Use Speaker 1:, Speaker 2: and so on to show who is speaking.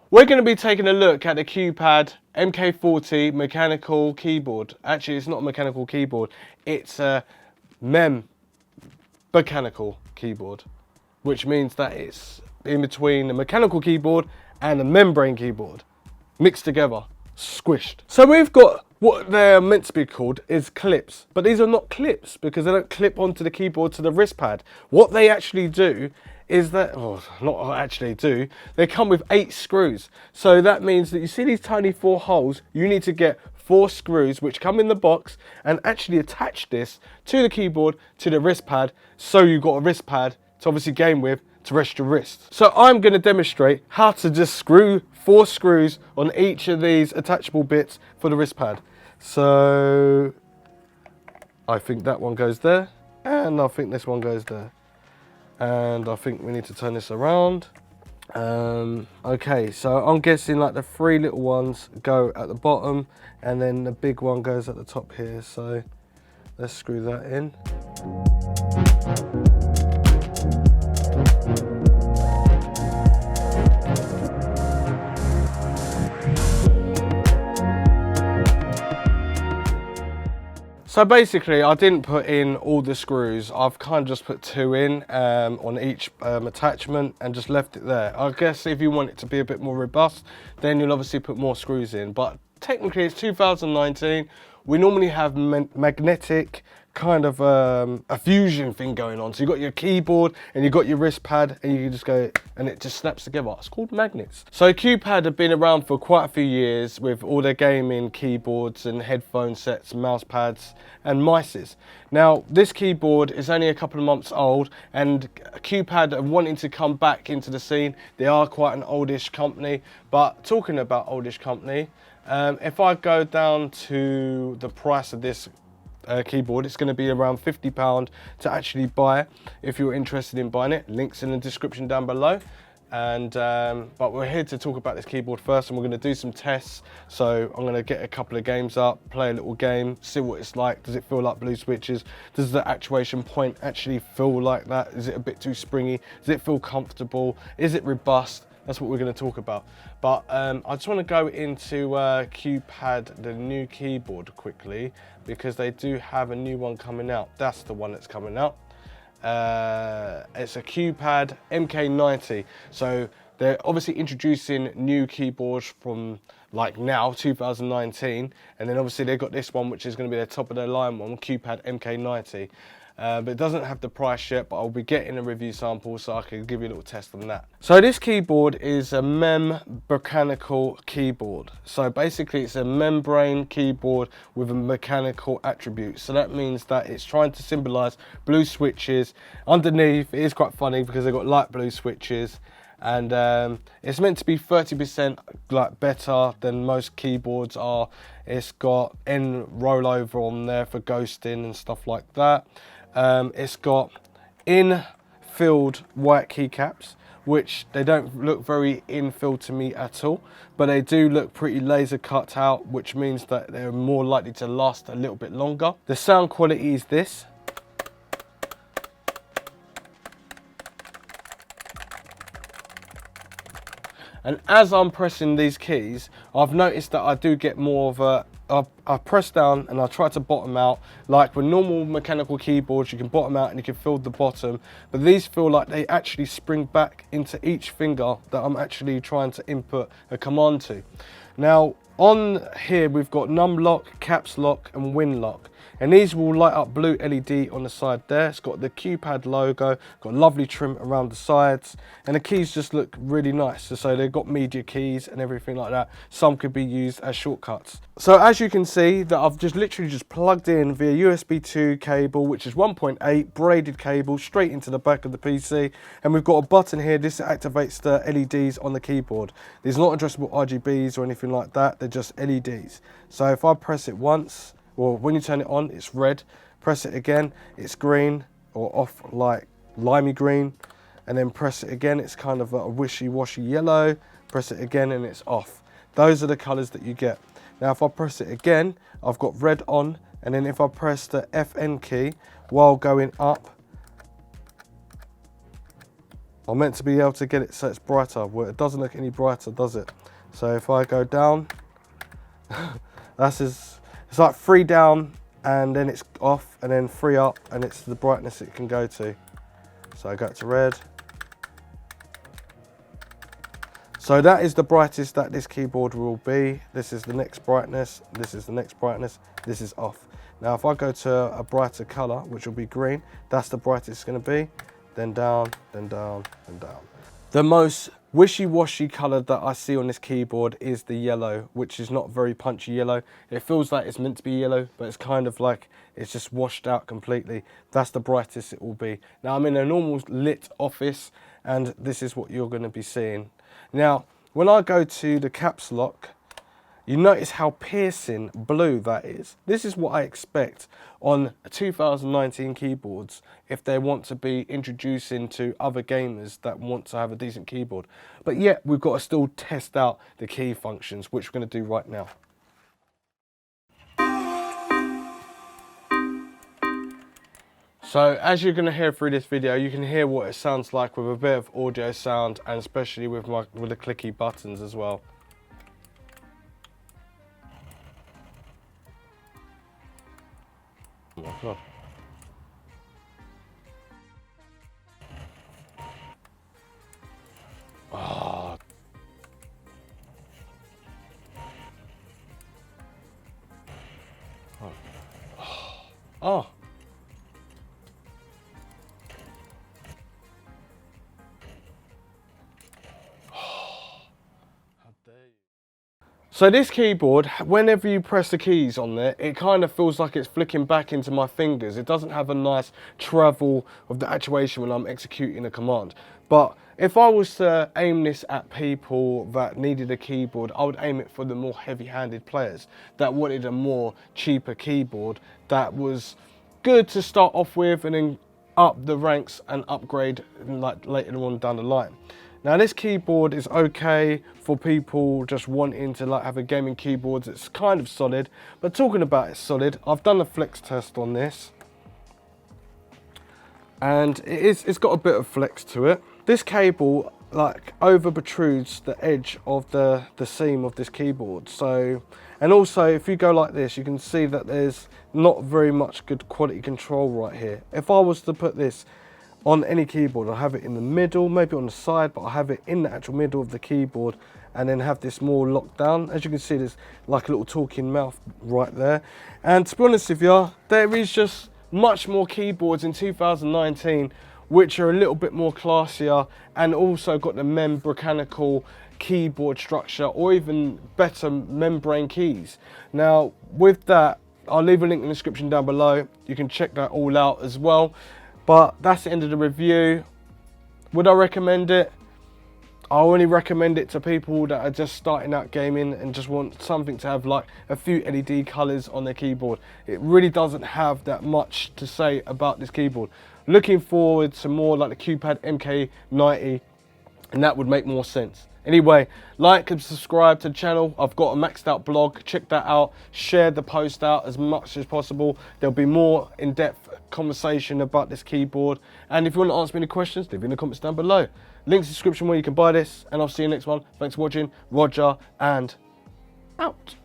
Speaker 1: We're going to be taking a look at the QPAD MK40 mechanical keyboard. Actually, it's not a mechanical keyboard, it's a mechanical keyboard, which means that it's in between a mechanical keyboard and a membrane keyboard, mixed together, squished. So we've got what they're meant to be called is clips, but these are not clips because they don't clip onto the keyboard to the wrist pad. What they actually do is that, oh, not actually do, they come with 8 screws. So that means that you see these tiny 4 holes, you need to get 4 screws which come in the box and actually attach this to the keyboard, to the wrist pad, so you've got a wrist pad to obviously game with to rest your wrist. So I'm going to demonstrate how to just screw 4 screws on each of these attachable bits for the wrist pad. So I think that one goes there, and I think this one goes there. And I think we need to turn this around. Okay, so I'm guessing like the 3 little ones go at the bottom and then the big one goes at the top here. So let's screw that in. So basically, I didn't put in all the screws. I've kind of just put 2 in on each attachment and just left it there. I guess if you want it to be a bit more robust, then you'll obviously put more screws in. But technically, it's 2019. We normally have magnetic kind of a fusion thing going on. So you've got your keyboard and you've got your wrist pad and you can just go and it just snaps together. It's called magnets. So QPAD have been around for quite a few years with all their gaming keyboards and headphone sets, mouse pads and mices. Now this keyboard is only a couple of months old and QPAD are wanting to come back into the scene. They are quite an oldish company, but talking about oldish company, if I go down to the price of this keyboard, it's going to be around £50 to actually buy if you're interested in buying it. Links in the description down below. And but we're here to talk about this keyboard first, and we're going to do some tests. So I'm going to get a couple of games up, play a little game, see what it's like. Does it feel like blue switches? Does the actuation point actually feel like that? Is it a bit too springy? Does it feel comfortable? Is it robust? That's what we're going to talk about. But I just want to go into QPAD, the new keyboard, quickly, because they do have a new one coming out. That's the one that's coming out. It's a QPAD MK40. So they're obviously introducing new keyboards from like now, 2019. And then obviously they've got this one, which is going to be the top of their line one, QPAD MK40. But it doesn't have the price yet, but I'll be getting a review sample so I can give you a little test on that. So this keyboard is a mechanical keyboard. So basically it's a membrane keyboard with a mechanical attribute. So that means that it's trying to symbolize blue switches. Underneath it is quite funny because they've got light blue switches. And it's meant to be 30% like better than most keyboards are. It's got N rollover on there for ghosting and stuff like that. It's got in-filled white keycaps, which they don't look very in-filled to me at all, but they do look pretty laser cut out, which means that they're more likely to last a little bit longer. The sound quality is this. And as I'm pressing these keys, I've noticed that I do get more of a, I press down and I try to bottom out. Like with normal mechanical keyboards, you can bottom out and you can feel the bottom, but these feel like they actually spring back into each finger that I'm actually trying to input a command to. Now on here we've got num lock, caps lock and win lock. And these will light up blue LED on the side there. It's got the QPAD logo, got lovely trim around the sides, and the keys just look really nice. So they've got media keys and everything like that. Some could be used as shortcuts. So as you can see that I've just literally just plugged in via USB 2 cable, which is 1.8 braided cable straight into the back of the PC. And we've got a button here. This activates the LEDs on the keyboard. There's not addressable RGBs or anything like that. They're just LEDs. So if I press it once, well, when you turn it on, it's red. Press it again, it's green, or off like limey green. And then press it again, it's kind of a wishy-washy yellow. Press it again and it's off. Those are the colors that you get. Now, if I press it again, I've got red on. And then if I press the FN key while going up, I'm meant to be able to get it so it's brighter. Well, it doesn't look any brighter, does it? So if I go down, it's like 3 down and then it's off, and then 3 up and it's the brightness it can go to. So I go to red. So that is the brightest that this keyboard will be. This is the next brightness, this is the next brightness, this is off. Now if I go to a brighter color, which will be green, that's the brightest it's gonna be, then down, then down, then down. The most wishy-washy color that I see on this keyboard is the yellow, which is not very punchy yellow. It feels like it's meant to be yellow, but it's kind of like it's just washed out completely. That's the brightest it will be. Now I'm in a normal lit office, and this is what you're gonna be seeing. Now, when I go to the caps lock, you notice how piercing blue that is. This is what I expect on 2019 keyboards if they want to be introducing to other gamers that want to have a decent keyboard. But yet, we've got to still test out the key functions, which we're going to do right now. So as you're going to hear through this video, you can hear what it sounds like with a bit of audio sound, and especially with the clicky buttons as well. Oh my God. Oh. Oh. So this keyboard, whenever you press the keys on there, it kind of feels like it's flicking back into my fingers. It doesn't have a nice travel of the actuation when I'm executing a command. But if I was to aim this at people that needed a keyboard, I would aim it for the more heavy-handed players that wanted a more cheaper keyboard that was good to start off with and then up the ranks and upgrade like later on down the line. Now this keyboard is okay for people just wanting to like have a gaming keyboard. It's kind of solid, but talking about it's solid, I've done a flex test on this, and it's got a bit of flex to it. This cable like over protrudes the edge of the seam of this keyboard. So, and also if you go like this, you can see that there's not very much good quality control right here. If I was to put this on any keyboard, I'll have it in the middle, maybe on the side, but I'll have it in the actual middle of the keyboard and then have this more locked down. As you can see, there's like a little talking mouth right there. And to be honest with you, there is just much more keyboards in 2019 which are a little bit more classier and also got the Membranical keyboard structure or even better membrane keys. Now with that, I'll leave a link in the description down below. You can check that all out as well. But that's the end of the review. Would I recommend it? I only recommend it to people that are just starting out gaming and just want something to have like a few LED colors on their keyboard. It really doesn't have that much to say about this keyboard. Looking forward to more like the QPAD MK40, and that would make more sense. Anyway, like and subscribe to the channel. I've got a MXDOUT blog, check that out. Share the post out as much as possible. There'll be more in-depth conversation about this keyboard. And if you want to ask me any questions, leave it in the comments down below. Links in the description where you can buy this, and I'll see you next one. Thanks for watching. Roger and out.